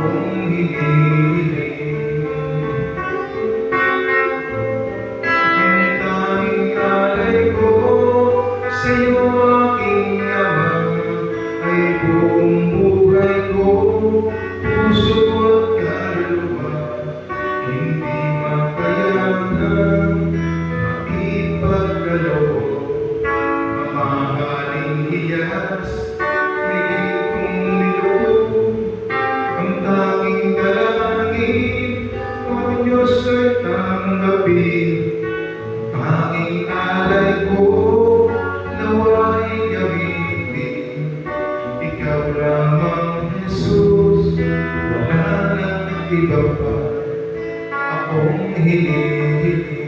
akong hinihiling. Ang tanging alay ko sa'yo, aking Ama, ay buong buhay ko, puso at kaluluwa. Hindi makayanan makipagkaloob, mamahaling hiyas, higit kong niloob. Ang tanging dalangin, O Diyos, ay tanggapin. Tanging alay ko, nawa'y gamitin. Ikaw lamang, Jesus, wala nang iba pa akong hinihiling.